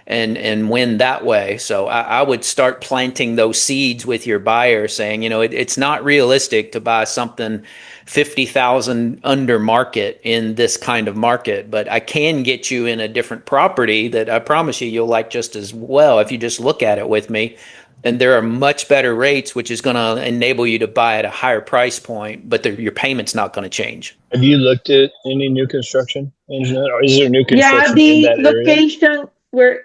and win that way. So I would start planting those seeds with your buyer, saying, it's not realistic to buy something 50,000 under market in this kind of market, but I can get you in a different property that I promise you'll like just as well if you just look at it with me. And there are much better rates, which is going to enable you to buy at a higher price point, but your payment's not going to change. Have you looked at any new construction, Angela? Or is there new Yeah, construction in the that area? location where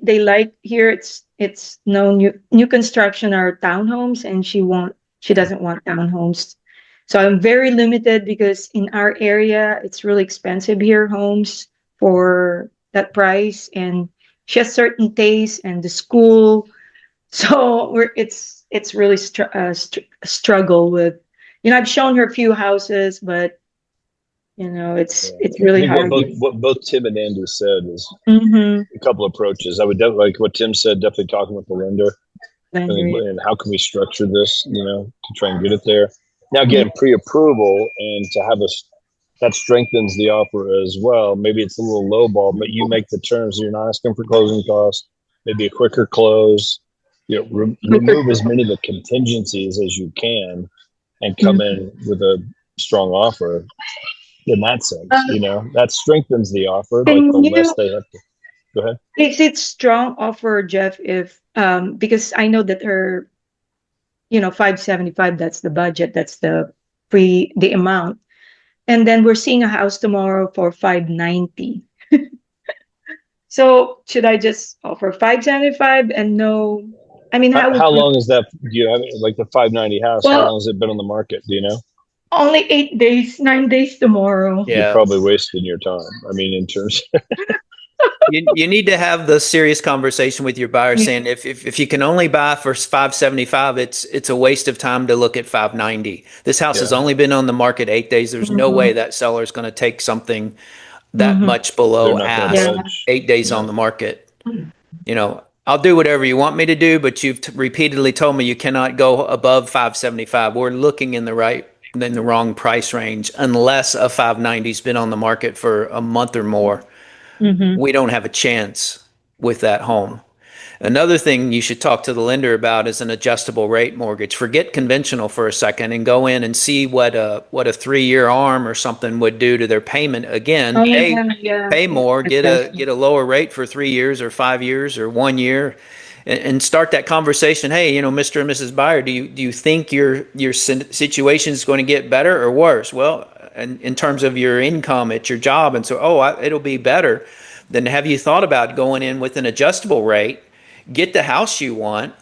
they like here, it's no new construction or townhomes, and she doesn't want townhomes. So I'm very limited because in our area it's really expensive here, homes for that price, and she has certain tastes and the school. So it's really struggle with, I've shown her a few houses, but it's really I think hard. what both Tim and Andrew said is Mm-hmm. a couple approaches. I would definitely, like what Tim said, definitely talking with the lender Agree. and how can we structure this, to try and get it there. Now, again, pre-approval and to have that strengthens the offer as well. Maybe it's a little low ball, but you make the terms. You're not asking for closing costs. Maybe a quicker close. Remove as many of the contingencies as you can, and come in with a strong offer. In that sense, that strengthens the offer. Like the less they have to. Go ahead. Is it strong offer, Jeff? If because I know that her, 575. That's the budget. That's the amount. And then we're seeing a house tomorrow for 590. So should I just offer 575 and no? I mean, how long is that? Do you have like the 590 house? Well, how long has it been on the market? Do you know? Only 8 days, 9 days tomorrow. Yeah. You're probably wasting your time. I mean, in terms. You need to have the serious conversation with your buyer, saying if you can only buy for 575, it's a waste of time to look at 590. This house has only been on the market 8 days. There's no way that seller is going to take something that much below ask 8 days on the market. I'll do whatever you want me to do, but you've repeatedly told me you cannot go above 575. We're looking in the wrong price range unless a 590's been on the market for a month or more. We don't have a chance with that home. Another thing you should talk to the lender about is an adjustable rate mortgage. Forget conventional for a second and go in and see what a 3-year ARM or something would do to their payment. Again, pay more, get a lower rate for 3 years or 5 years or 1 year, and start that conversation. Hey, Mr. and Mrs. Buyer, do you think your situation is going to get better or worse? Well, in terms of your income at your job, and so it'll be better. Then have you thought about going in with an adjustable rate? Get the house you want.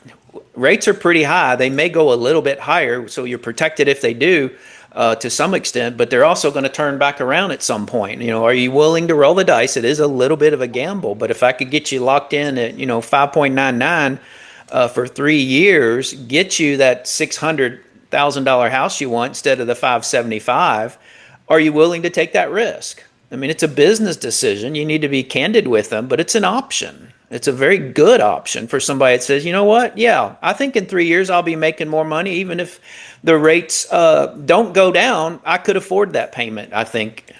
Rates are pretty high. They may go a little bit higher, so you're protected if they do to some extent, but they're also going to turn back around at some point. Are you willing to roll the dice? It is a little bit of a gamble, but if I could get you locked in at 5.99 for 3 years, get you that $600,000 house you want instead of the 575, are you willing to take that risk? I mean, it's a business decision. You need to be candid with them, but it's an option. It's a very good option for somebody that says, you know what? Yeah, I think in 3 years I'll be making more money. Even if the rates don't go down, I could afford that payment, I think.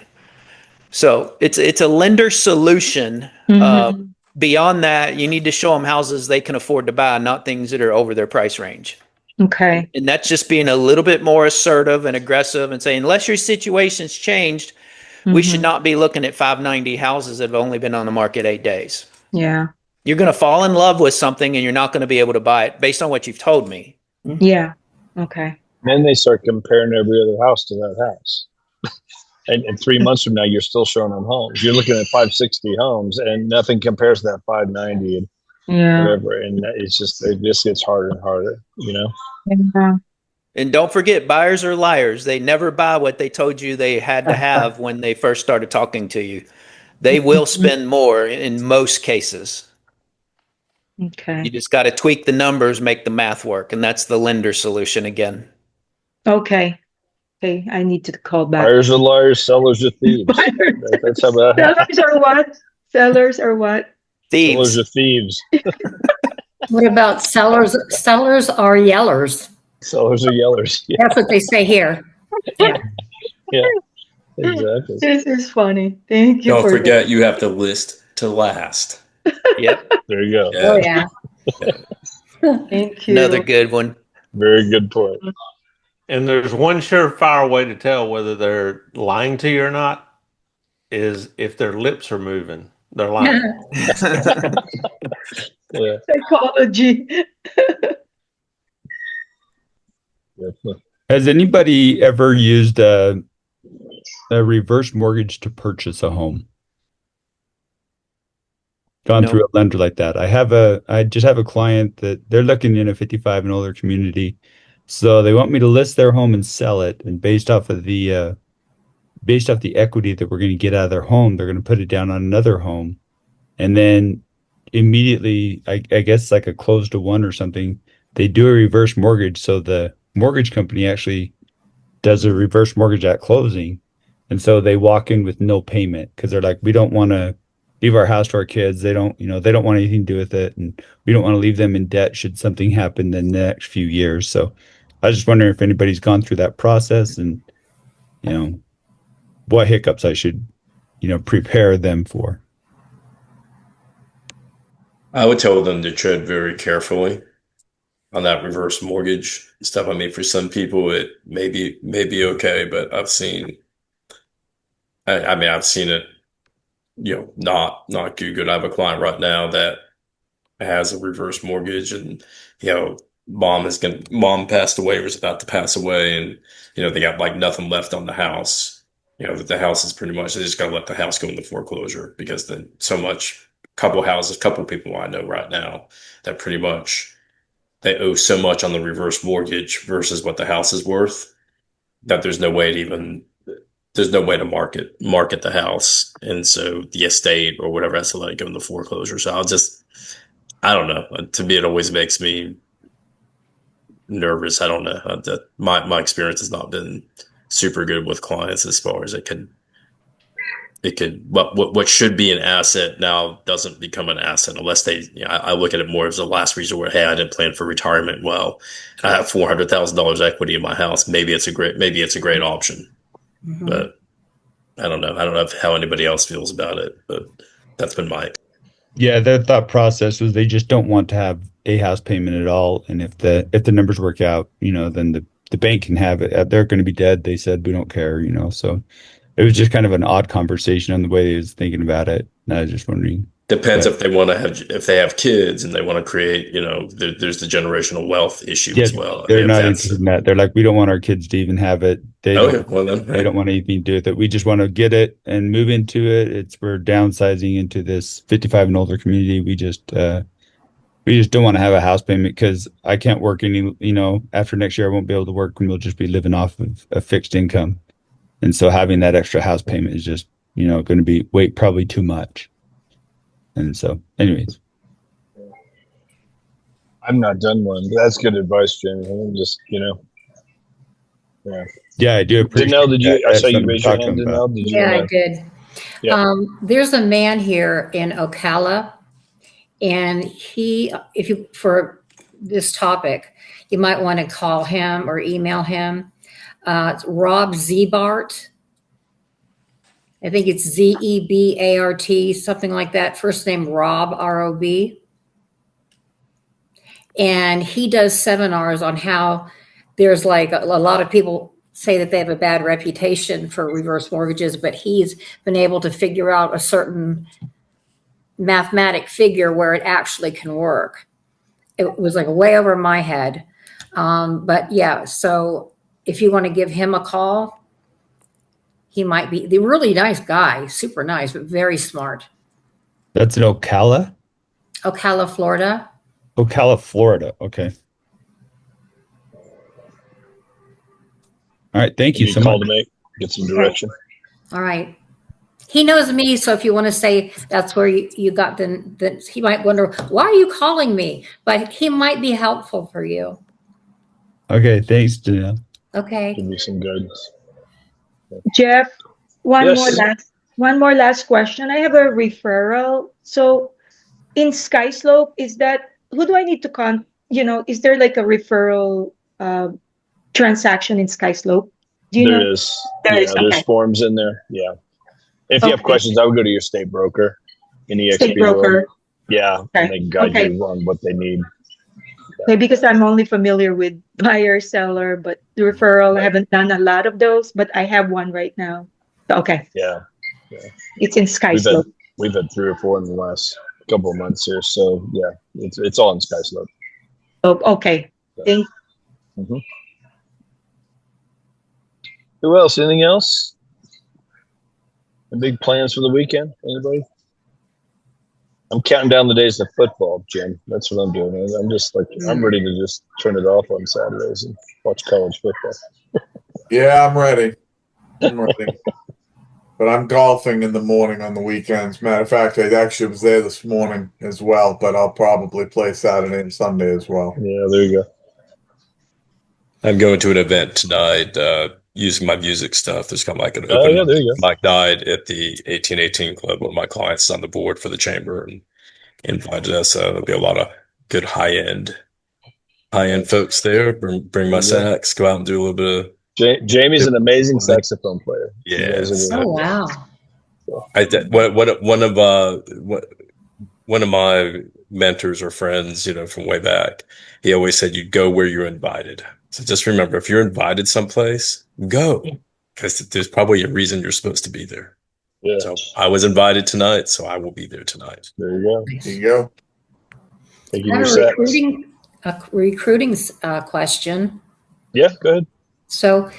So it's a lender solution. Beyond that, you need to show them houses they can afford to buy, not things that are over their price range. Okay. And that's just being a little bit more assertive and aggressive and saying, unless your situation's changed, we should not be looking at 590 houses that have only been on the market 8 days. Yeah. You're going to fall in love with something and you're not going to be able to buy it based on what you've told me. Yeah. Okay. Then they start comparing every other house to that house. And 3 months from now, you're still showing them homes. You're looking at 560 homes and nothing compares to that 590 and whatever. And it just gets harder and harder, Yeah. And don't forget, buyers are liars. They never buy what they told you they had to have when they first started talking to you. They will spend more in most cases. Okay. You just got to tweak the numbers, make the math work. And that's the lender solution again. Okay. Okay. I need to call back. Buyers are liars, sellers are thieves. That's how that Sellers are what? Sellers are what? Thieves. Sellers are thieves. What about sellers? Sellers are yellers. Sellers are yellers. Yeah, That's what they say here. Yeah. yeah, exactly. This is funny. Thank you Don't for forget, you have to list to last. Yep. There you go. Oh, Yeah. yeah. that. Thank you. Another good one. Very good point. And there's one surefire way to tell whether they're lying to you or not is if their lips are moving. They're lying. Yeah. Psychology. Has anybody ever used a reverse mortgage to purchase a home? Gone No. through a lender like that. I just have a client that they're looking in a 55 and older community. So they want me to list their home and sell it. And based off the equity that we're going to get out of their home, they're going to put it down on another home. And then immediately, I guess like a close to one or something, they do a reverse mortgage. So the mortgage company actually does a reverse mortgage at closing. And so they walk in with no payment because they're like, we don't want to leave our house to our kids. They don't want anything to do with it. And we don't want to leave them in debt should something happen in the next few years. So I was just wondering if anybody's gone through that process and, what hiccups I should, prepare them for. I would tell them to tread very carefully on that reverse mortgage stuff. I mean, for some people, it may be okay, but I've seen it, not do good. I have a client right now that has a reverse mortgage, and mom passed away or was about to pass away, and they got like nothing left on the house. That the house is pretty much, they just got to let the house go into foreclosure because then couple people I know right now that pretty much they owe so much on the reverse mortgage versus what the house is worth that there's no way to market the house. And so the estate or whatever has to let it go into foreclosure. So I don't know. To me, it always makes me nervous. I don't know. My experience has not been super good with clients as far as it could what should be an asset now doesn't become an asset unless I look at it more as a last resort. Hey, I didn't plan for retirement. Well, I have $400,000 equity in my house. Maybe it's a great option, Mhm. but I don't know. I don't know how anybody else feels about it, but that's been my. Yeah, their thought process was they just don't want to have a house payment at all. And if the numbers work out, then the bank can have it. They're going to be dead. They said, we don't care, so it was just kind of an odd conversation on the way he was thinking about it. And I was just wondering. Depends if they have kids and they want to create, there's the generational wealth issue as well. They're not interested in that. They're like, we don't want our kids to even have it. They don't want anything to do with it. We just want to get it and move into it. We're downsizing into this 55 and older community. We just don't want to have a house payment because I can't work after next year I won't be able to work and we'll just be living off of a fixed income. And so having that extra house payment is just, going to be probably too much. And so, anyways. I'm not done one. That's good advice, Jamie. I'm just, yeah. Yeah, I do appreciate Danelle, did you? that. I saw you raise your hand, Danelle. Did you? Yeah, I did. Yeah. There's a man here in Ocala, and for this topic, you might want to call him or email him. It's Rob Zebart. I think it's Zebart, something like that. First name Rob, R-O-B. And he does seminars on how there's like a lot of people say that they have a bad reputation for reverse mortgages, but he's been able to figure out a certain mathematic figure where it actually can work. It was like way over my head. But yeah, so if you want to give him a call, he might be the really nice guy, super nice, but very smart. That's in Ocala? Ocala, Florida. Ocala, Florida. Okay. All right. Thank you so much. Call to make, get some direction. All right. He knows me, so if you want to say that's where you got, then he might wonder, why are you calling me? But he might be helpful for you. Okay. Thanks, Janelle. Okay. Give me some guidance. Jeff, one Yes. more last question. I have a referral. So in Skyslope, is that who do I need to is there like a referral transaction in Skyslope? Do you know? There is. There is. There's Okay. forms in there. Yeah. If you have Okay. questions, I would go to your state broker in State EXP world. broker. Yeah, Okay. and they can guide Okay. you on what they need. Okay, because I'm only familiar with buyer, seller, but the referral, I Right. haven't done a lot of those, but I have one right now. Okay. Yeah. It's in Skyslope. We've had 3 or 4 in the last couple of months here. So yeah, it's all in Skyslope. Oh, okay. Thank Mhm. Who else? Anything else? The big plans for the weekend? Anybody? I'm counting down the days to football, Jim. That's what I'm doing. I'm just like, I'm ready to just turn it off on Saturdays and watch college football. Yeah, I'm ready. But I'm golfing in the morning on the weekends. Matter of fact, I actually was there this morning as well, but I'll probably play Saturday and Sunday as well. Yeah, there you go. I'm going to an event tonight, using my music stuff. There's kind of like an Oh, open yeah, there you go. mic night at the 1818 Club. One of my clients is on the board for the chamber and invited us. So there'll be a lot of good high-end folks there. Bring my sax, go out and do a little bit of Jamie's an amazing saxophone player. Yes. Oh, wow. One of my mentors or friends, from way back, he always said, you go where you're invited. So just remember, if you're invited someplace, go, because there's probably a reason you're supposed to be there. Yeah. So I was invited tonight, so I will be there tonight. There you go. There you go. Thank you I have for a recruiting question. Yeah, go ahead. So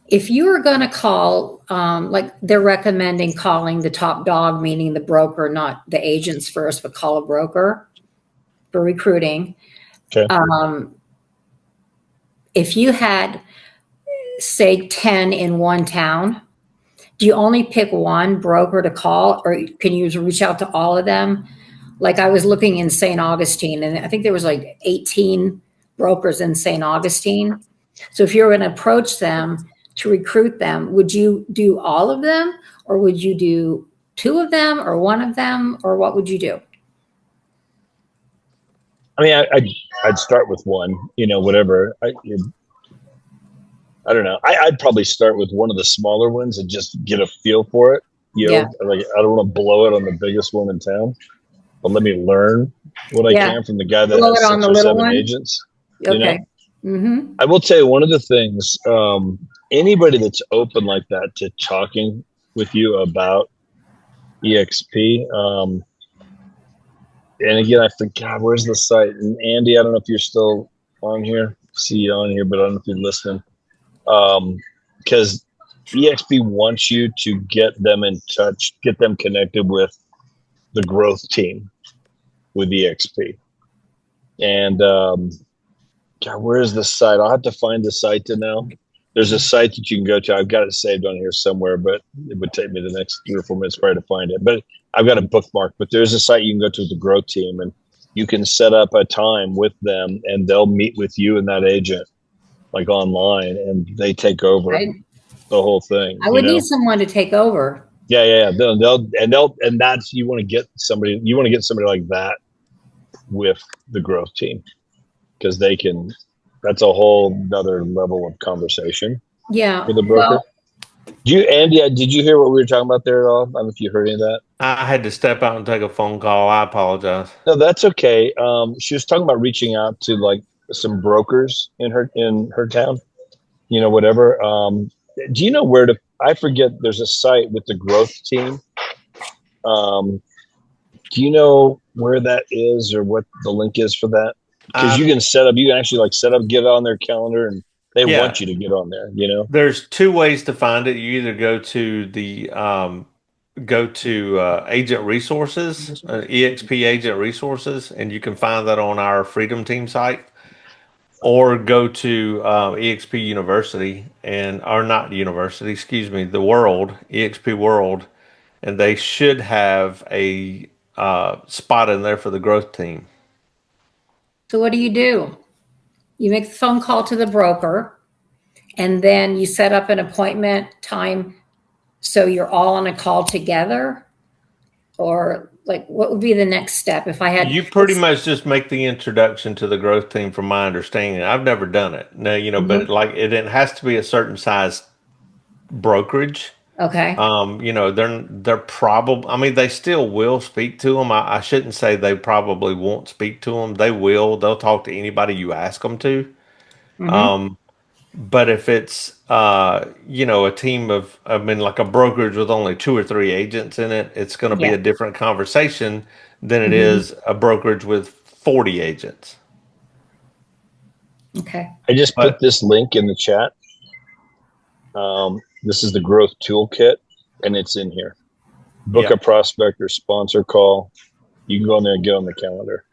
if you were going to call, like they're recommending calling the top dog, meaning the broker, not the agents first, but call a broker for recruiting. Okay. If you had, say, 10 in one town, do you only pick one broker to call, or can you reach out to all of them? Like I was looking in St. Augustine, and I think there was like 18 brokers in St. Augustine. So if you were going to approach them to recruit them, would you do all of them, or would you do 2 of them, or 1 of them, or what would you do? I mean, I'd start with one, whatever. I don't know. I'd probably start with one of the smaller ones and just get a feel for it. Yeah. Like I don't want to blow it on the biggest one in town, but let me learn what I can from the guy that Blow has it on 6 the or little 7 one? agents. Okay. Mm-hmm. I will tell you one of the things, anybody that's open like that to talking with you about EXP, and again, I think, God, where's the site? And Andy, I don't know if you're still on here. See you on here, but I don't know if you're listening. Because EXP wants you to get them in touch, get them connected with the growth team with EXP. And God, where is the site? I'll have to find the site to know. There's a site that you can go to. I've got it saved on here somewhere, but it would take me the next 3 or 4 minutes probably to find it. But I've got a bookmark. But there's a site you can go to with the growth team, and you can set up a time with them, and they'll meet with you and that agent, like online, and they take over the whole thing. I would need someone to take over. Yeah. And that's, you want to get somebody like that with the growth team, because they can. That's a whole other level of conversation. Yeah. With the broker. Andy, did you hear what we were talking about there at all? I don't know if you heard any of that. I had to step out and take a phone call. I apologize. No, that's okay. She was talking about reaching out to like some brokers in her town, whatever. Do you know where to? I forget. There's a site with the growth team. Do you know where that is, or what the link is for that? Because you can actually set up, get on their calendar, and they want you to get on there, There's 2 ways to find it. You either go to the agent resources, EXP agent resources, and you can find that on our Freedom Team site, or go to EXP University the World, EXP World, and they should have a spot in there for the growth team. So what do? You make the phone call to the broker, and then you set up an appointment time so you're all on a call together? or like what would be the next step if I had? You pretty much just make the introduction to the growth team, from my understanding. I've never done it. No, but like it has to be a certain size brokerage. Okay. They're probably, I mean, they still will speak to them. I shouldn't say they probably won't speak to them. They will. They'll talk to anybody you ask them to. But if it's, a team of, I mean, like a brokerage with only 2 or 3 agents in it, it's going to be Yeah. a different conversation than it is a brokerage with 40 agents. Okay. I just put this link in the chat. This is the growth toolkit, and it's in here. Book a prospect or sponsor call. You can go in there and get on the calendar.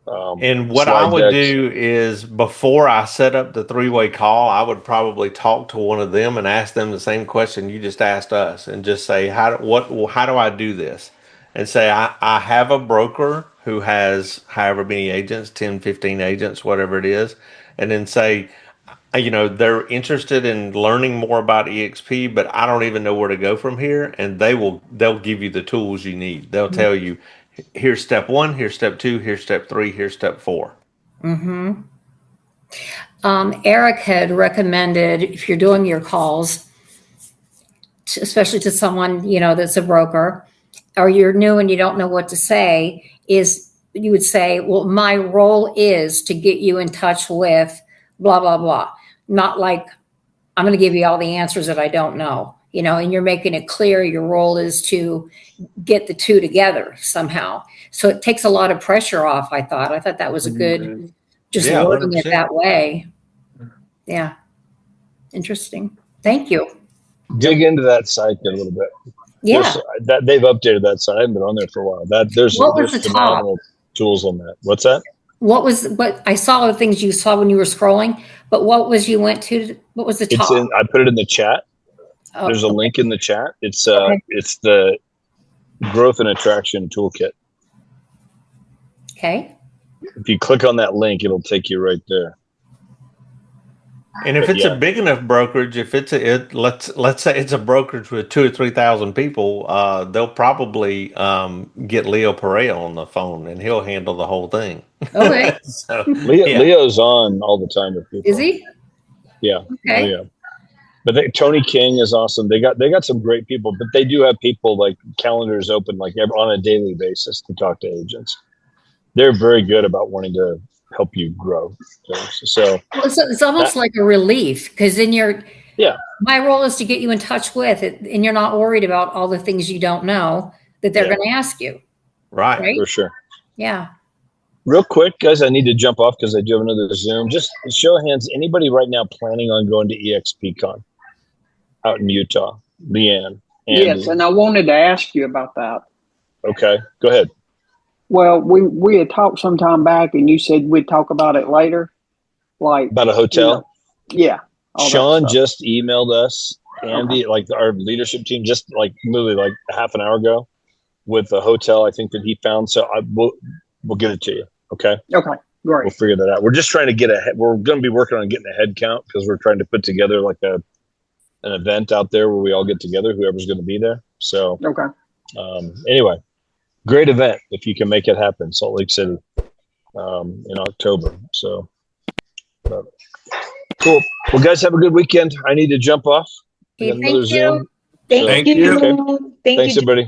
And what I would do is, before I set up the 3-way call, I would probably talk to one of them and ask them the same question you just asked us, and just say, how do I do this? And say, I have a broker who has however many agents, 10, 15 agents, whatever it is. And then say, they're interested in learning more about EXP, but I don't even know where to go from here. And they'll give you the tools you need. They'll tell you, here's step 1, here's step 2, here's step 3, here's step 4. Eric had recommended, if you're doing your calls, especially to someone, that's a broker, or you're new and you don't know what to say, is you would say, well, my role is to get you in touch with blah, blah, blah. Not like, I'm going to give you all the answers that I don't know, and you're making it clear your role is to get the two together somehow. So it takes a lot of pressure off, I thought that was a good, just wording it that way. Yeah. Interesting. Thank you. Dig into that site a little bit. Yeah. That they've updated that site. I haven't been on there for a while. There's phenomenal tools on that. What's that? What I saw the things you saw when you were scrolling, but what was the top? I put it in the chat. There's a link in the chat. It's the growth and attraction toolkit. Okay. If you click on that link, it'll take you right there. And if it's a big enough brokerage, if let's say it's a brokerage with 2,000 or 3,000 people, they'll probably get Leo Perea on the phone, and he'll handle the whole thing. Okay. Leo's on all the time with people. Is he? Yeah. Okay. Oh, yeah. But Tony King is awesome. They got some great people, but they do have people like calendars open like on a daily basis to talk to agents. They're very good about wanting to help you grow. So it's almost like a relief, because then my role is to get you in touch with it, and you're not worried about all the things you don't know that they're going to ask you. Right. For sure. Yeah. Real quick, guys, I need to jump off because I do have another Zoom. Just show of hands, anybody right now planning on going to EXPCon out in Utah? Leanne. Yes, and I wanted to ask you about that. Okay, go ahead. Well, we had talked some time back, and you said we'd talk about it later. Like about a hotel? Yeah. Sean just emailed us, Andy, like our leadership team, just like literally like half an hour ago, with a hotel I think that he found. So we'll get it to you. Okay. Okay. Great. We'll figure that out. We're just trying to get we're going to be working on getting a head count because we're trying to put together like an event out there where we all get together, whoever's going to be there. So anyway, great event if you can make it happen, Salt Lake City in October. So cool. Well, guys, have a good weekend. I need to jump off. Okay, thank you. Thank you. Thanks, everybody.